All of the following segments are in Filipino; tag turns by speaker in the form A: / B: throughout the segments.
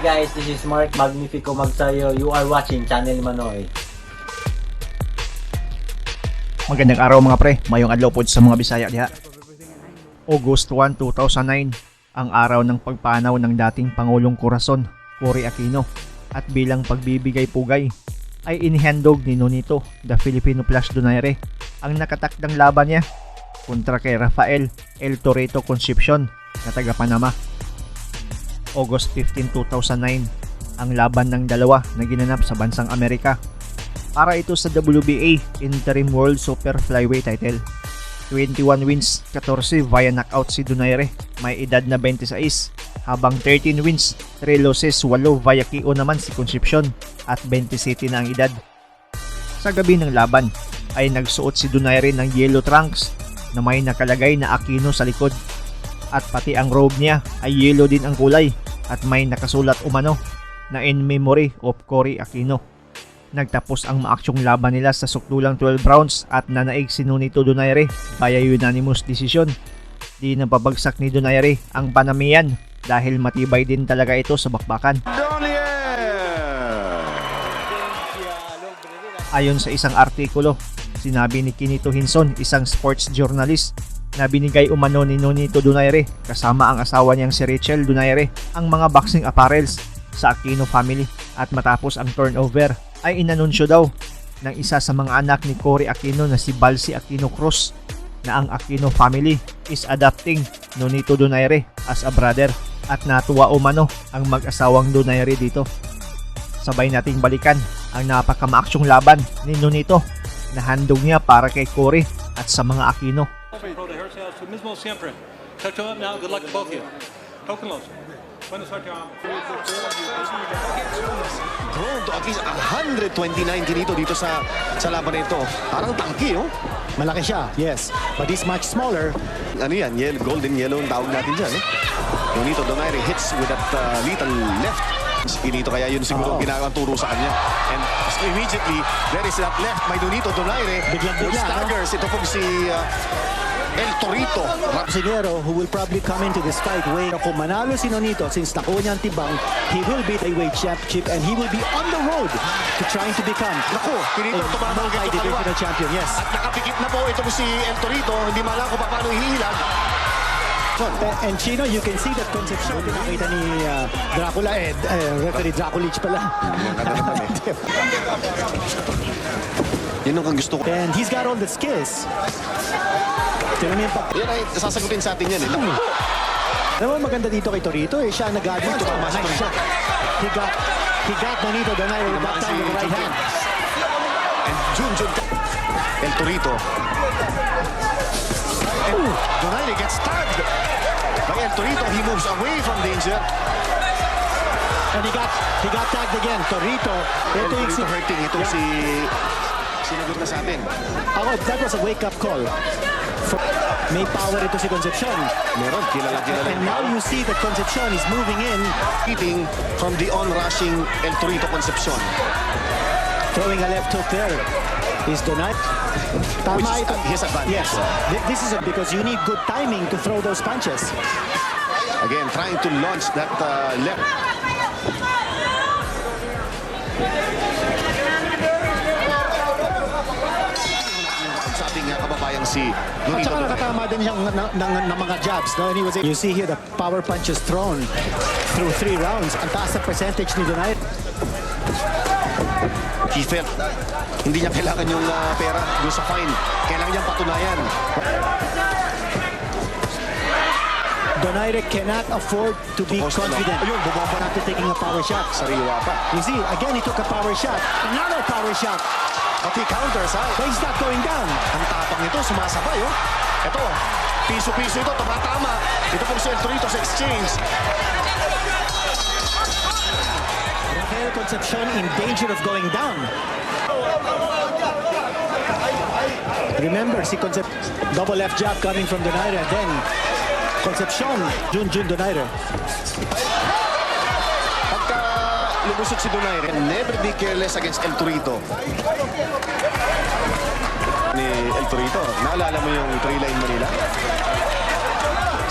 A: guys, this is Mark Magnifico Magsayo. You are watching Channel Manoy.
B: Magandang araw mga pre, maayong adlaw po sa mga Bisaya diha. August 1, 2009, ang araw ng pagpanaw ng dating Pangulong Corazon, Cory Aquino, at bilang pagbibigay pugay ay inihandog ni Nonito, the Filipino Flash Donaire, ang nakatakdang laban niya kontra kay Rafael El Torito Concepcion na taga Panama. August 15, 2009, ang laban ng dalawa na ginanap sa bansang Amerika para ito sa WBA Interim World Super Flyweight title. 21 wins, 14 via knockout si Donaire, may edad na 26, habang 13 wins, 3 losses, 8 via KO naman si Concepcion at 27 na ang edad. Sa gabi ng laban ay nagsuot si Donaire ng yellow trunks na may nakalagay na Aquino sa likod, at pati ang robe niya ay yellow din ang kulay at may nakasulat umano na in memory of Cory Aquino. Nagtapos ang maaksyong laban nila sa sukdulang 12 rounds at nanaig si Nonito Donaire via unanimous decision. Di napabagsak ni Donaire ang Panamian dahil matibay din talaga ito sa bakbakan. Ayon sa isang artikulo, sinabi ni Kinito Hinson, isang sports journalist, na binigay umano ni Nonito Donaire kasama ang asawa niyang si Rachel Donaire ang mga boxing apparels sa Aquino family, at matapos ang turnover ay inanunsyo daw ng isa sa mga anak ni Cory Aquino na si Balsi Aquino Cruz na ang Aquino family is adopting Nonito Donaire as a brother, at natuwa umano ang mag-asawang Donaire dito. Sabay nating balikan ang napakamaaksyong laban ni Nonito na handog niya para kay Cory at sa mga Aquino.
C: Mismo siempre. Touch up now. Good luck to both of you. Token los. Buenos suerte.
D: Gold, at least 129 dito sa laban na ito. Parang tangki, oh.
E: Malaki siya, yes. But he's much smaller.
D: Ano yan? Golden yellow ang tawag natin dyan, eh. Nonito Donaire hits with that little left. Inito kaya yun siguro ginagawang turo sa kanya. And immediately, there is that left. May Nonito Donaire.
E: Biglang-bigla,
D: Staggers. Ito pong si El Torito.
E: Siguro, who will probably come into this fight weight. Kung manalo si Nonito, since nakuha niya ang tibang, he will beat a weight championship and he will be on the road to trying to become
D: Pinito, tumama ang
E: multi-divisional champion, yes.
D: At nakapikit na po itong si El Torito. Hindi malang kung paano hihilag.
E: And Chino, you can see that Concepcion. Pinakita ni Dracula, referee Draculich pala.
D: Yun ang gusto ko.
E: And he's got all the skills.
D: Yan ay sasagutin sa atin yan, eh.
E: Alam mo, maganda dito kay Torito, siya ang nag-advance. Nice shot. He got Nonito Donaire with that time with the right hand.
D: And Jun El Torito. And Donaire gets tagged by El Torito. He moves away from danger.
E: And he got tagged again. Torito.
D: El Torito hurting itong si sinagot na sa atin.
E: That was a wake-up call. May power ito si Concepcion.
D: Meron, kilala.
E: And now you see that Concepcion is moving in.
D: Eating from the on-rushing El Torito Concepcion.
E: Throwing a left hook there. Is Donaire.
D: Which is his advantage.
E: Yes. This is because you need good timing to throw those punches.
D: Again, trying to launch that left. Sa ating kababayang si
E: At
D: Nonito
E: saka
D: Donaire.
E: nakatama din siyang ng mga jabs. No? And he was, you see here the power punches thrown through 3 rounds. Ang taas na percentage ni Donaire.
D: He felt hindi niya kailangan yung pera doon sa fine. Kailangan niyang patunayan.
E: Donaire cannot afford to be confident.
D: Ayun, bumaba
E: After taking a power shot.
D: Sariwa pa.
E: You see, again, he took a power shot. Another power shot.
D: But he counters, ha?
E: But he's not going down.
D: Ang tapang nito, sumasabay, oh. Ito, piso-piso ito, tumatama. Ito pong si El Torito sa exchange.
E: Rafael Concepcion in danger of going down. Remember, si double left jab coming from Donaire, and then Concepcion, Jun Donaire.
D: Pagka lumusot si Donaire, never be careless against El Torito. Ni El Torito, naalala mo yung 3-line Manila?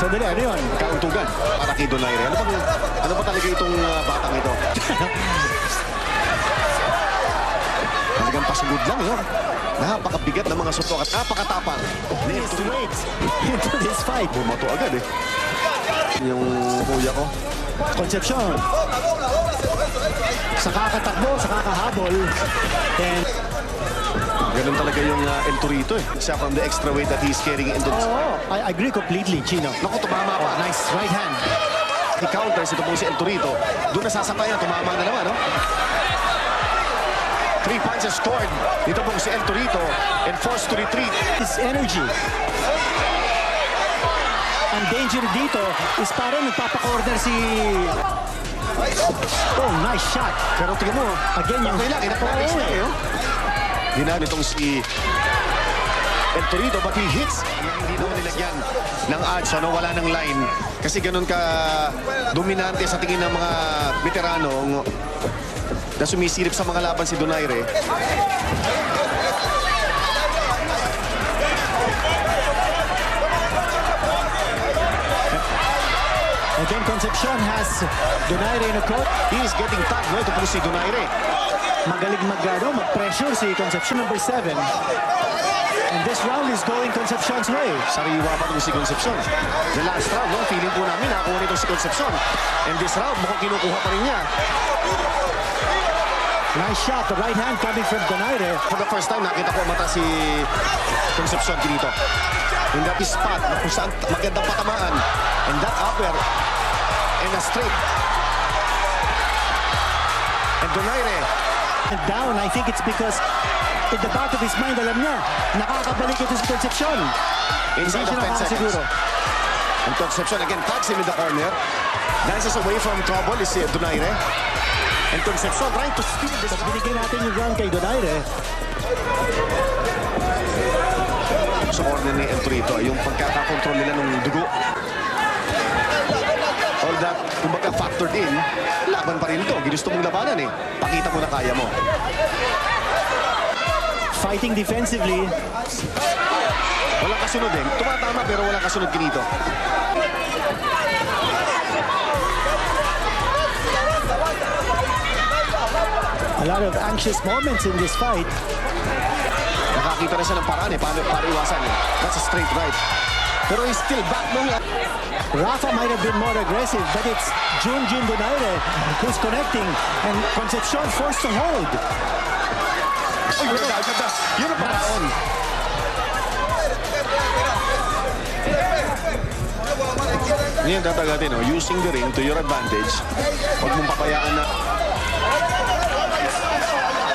E: Sandali, ano yun?
D: Kauntugan para kay Donaire. Ano ba talaga itong batang ito? Talagang pasugod lang yun. Napakabigat ng mga sutok at napakatapang.
E: His weight into this fight.
D: Bumato agad eh. Yung kuya ko.
E: Concepcion. Sa kakatakbo, sa kakahabol. And
D: Ganun talaga yung El Torito eh. Siya from the extra weight that he's carrying into this.
E: I agree completely, Chino.
D: Naku, tumama pa.
E: Nice right hand.
D: I-counters ito pong si El Torito. Doon nasasapayan, tumama na naman, no? 3 punches scored. Dito pong si El Torito and forced to retreat.
E: His energy. Ang danger dito is parang nagpapakorner si... Oh, nice shot.
D: Pero tingnan mo,
E: Again, yung...
D: okay lang, inapaliks na eh, oh. Ginamit itong si El Torito, but he hits. Hindi naman nilagyan ng odds, ano, wala ng line. Kasi ganun ka dominante sa tingin ng mga veterano na sumisilip sa mga laban si Donaire.
E: Again, Concepcion has Donaire in a court.
D: He is getting tagged, no? Ito po si Donaire.
E: Magaling mag-pressure si Concepcion number 7. And this round is going Concepcion's way.
D: Sariwa pa itong si Concepcion. The last round, no? Feeling po namin nakakuha nito si Concepcion. And this round, mukhang kinukuha pa rin niya.
E: Nice shot, the right hand coming from Donaire.
D: For the first time, nakita ko mata si Concepcion dito. In that spot, na kung saan magandang patamaan. And that upper, and a straight. And Donaire,
E: And down, I think it's because in the back of his mind, alam niya, nakakabalik ito si Concepcion.
D: inside
E: Hindi
D: of
E: siya
D: 10 seconds.
E: nakakasiguro.
D: And Concepcion again tags him in the corner. Dances away from trouble is si Donaire. And Concepcion trying to steal this.
E: Binigyan natin yung round kay Donaire.
D: Sa corner ni El Torito ay yung pagkakakontrol nila ng dugo. All that, kumbaga factored in, laban pa rin ito. Ginusto mong labanan eh. Pakita mo na kaya mo.
E: Fighting defensively.
D: Walang kasunod eh. Tumatama pero walang kasunod kinito.
E: A lot of anxious moments in this fight.
D: Nakakita na siya ng paraan eh. Para iwasan eh. That's a straight right. Pero he's still back no?
E: Rafa might have been more aggressive, but it's Junjun Donaire who's connecting, and Concepcion forced to hold.
D: Uy, ganda. Yun ang paraon. Ngayon tatagatin, no? Using the ring to your advantage. Huwag mong papayaan na.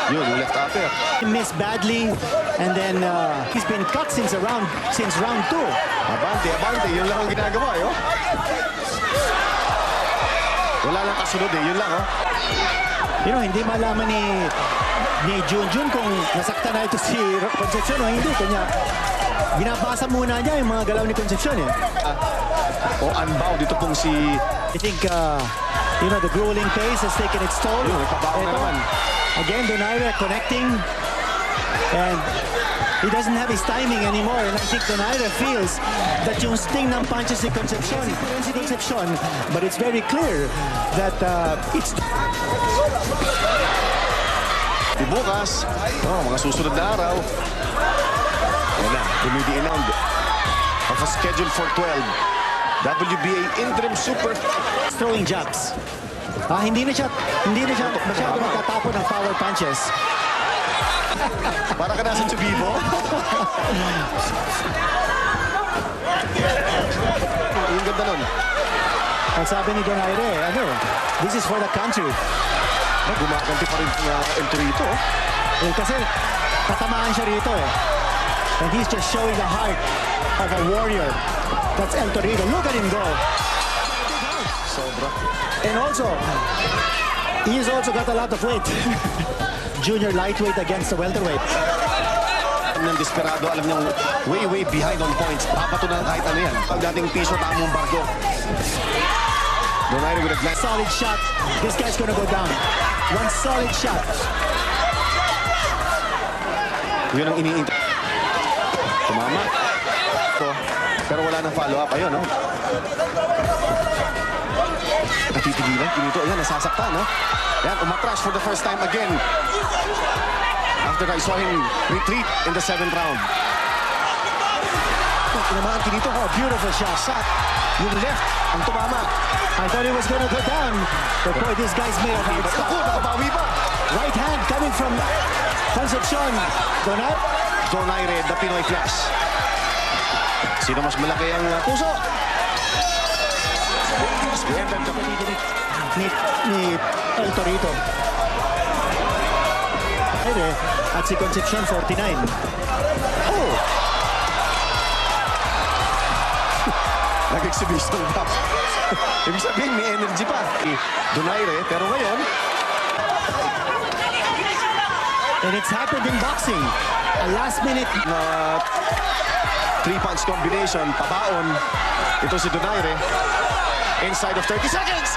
D: Yun, yung left upper.
E: He missed badly, and then he's been cut since round 2.
D: Abante. Yun lang ang ginagawa, eh, oh. Wala lang kasunod, eh. Yun lang, oh.
E: You know, hindi malaman ni Junjun kung nasaktan na ito si Concepcion o hindi. Kanya, binabasa muna niya yung mga galaw ni Concepcion, eh.
D: O unbound, ito pong si...
E: I think, you know, the grueling pace has taken its toll.
D: Yun, nagpabaon na
E: Ito,
D: naman.
E: again, Donaire connecting. And he doesn't have his timing anymore. And I think Donaire feels that yung sting ng punches si Concepcion, but it's very clear that it's...
D: Di bukas, mga susunod na araw. Yan na, dumidi round of a schedule for 12. WBA Interim Super.
E: throwing jabs. Hindi na siya masyado nagtatapon ng power punches.
D: Para ka nasa Chubibo. Yung ganda nun.
E: Ang sabi ni Donaire, this is for the country.
D: Gumaganti pa rin El Torito.
E: Kasi tatamaan siya rito eh. And he's just showing the heart of a warrior. That's El Torito. Look at him go.
D: Sobra.
E: And also, he's also got a lot of weight. Junior lightweight against the welterweight.
D: Ng desperado, alam niyang way behind on points. Papato na kahit ano yan. Pag dating piso, tamong barko. Donaire with a glass.
E: Solid shot. This guy's gonna go down. One solid shot.
D: Yun ang iniintay. Tumama. Ito. Pero wala nang follow-up. Ayun, no? Natitigilan. Kinito, ayan, nasasakta, no? Ayan, umatras for the first time again. After I saw him retreat in the 7th round. Tinamaan Kinito. Oh, beautiful shot. Shot. Yung left, ang tumama.
E: I thought he was gonna go down. But boy, this guy's made a hard
D: But
E: stop.
D: ako, nakabawi pa.
E: Right hand coming from Concepcion. Donaire.
D: Donaire, the Pinoy Flash. Sino mas malaki ang puso?
E: Ni El Torito. At si Concepcion 49.
D: Oh! Nag-exhibition pa. Ibig sabihin, may energy pa. Donaire, pero ngayon,
E: And it's happened in boxing. A last minute.
D: na 3-punch combination, pabaon. Ito si Donaire. Inside of 30 seconds!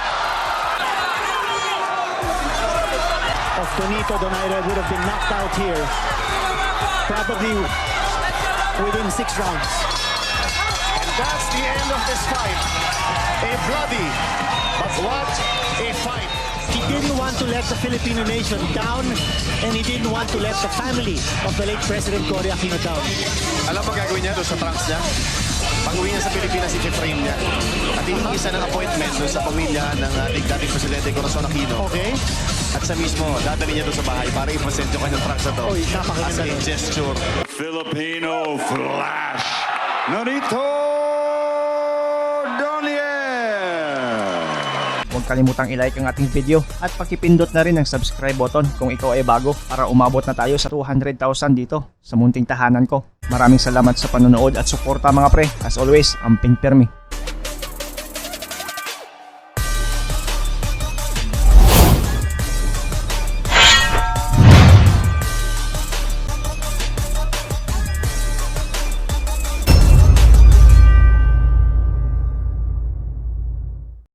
E: Of Tonito, Donaire would have been knocked out here. Probably within 6 rounds.
D: And that's the end of this fight. A bloody, but what a fight.
E: He didn't want to let the Filipino nation down, and he didn't want to let the family of the late President Cory Aquino down.
D: Alam mo gagawin niya doon sa trunks niya? Pag-uwi niya sa Pilipinas, i-frame niya. At isa ng appointment doon sa pamilya ng ating dating Presidente Corazon Aquino.
E: Okay?
D: At sa mismo, dadali niya doon sa bahay para i-present yung kanyang trunks na to.
E: Oy, napakaganda
D: As a
E: nun.
D: gesture.
F: Filipino Flash. Narito Donaire.
B: Huwag kalimutang i-like ang ating video at pakipindot na rin ang subscribe button kung ikaw ay bago para umabot na tayo sa 200,000 dito sa munting tahanan ko. Maraming salamat sa panonood at suporta mga pre. As always, amping pirmi.